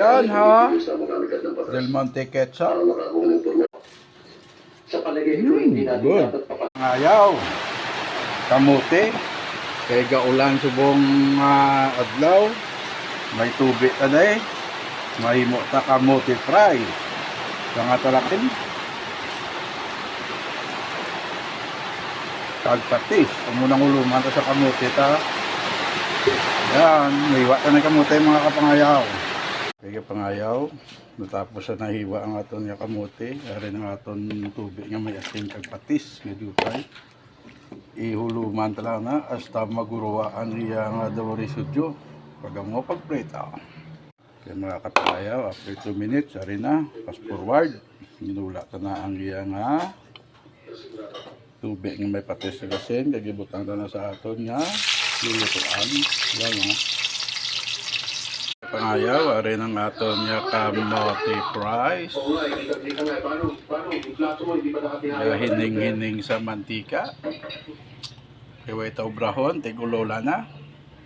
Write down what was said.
Ayan ha. Del Monte Ketchup. Good. Ayaw. Kamote. Kay gaulan subong adlaw. May tubig taday. Mahimo ta kamote fry. Nga talakin. Kagpatis. Umunang uluman ta sa kamote ta. Yan. Hiwa ta na kamote mga kapangayaw. Kaya pangayaw. Natapos na nahiwa ang aton nga kamote. Ari ang aton tubig nga may asin kagpatis. Medyo fry. Ihuluman talaga na hasta maguruwaan niya nga daw resudyo pag mo pagprito. Kaya mga kapangayaw, after 2 minutes, ari na, fast forward, ginula ka na ang iya nga tubig nga may patis na gasin, kagibutang na sa aton nga lulutuan. Yan nga. Pangayaw, ari ng aton nga kamote fries. Hining-hining sa mantika. Kaya ito obrahon, tigulola na.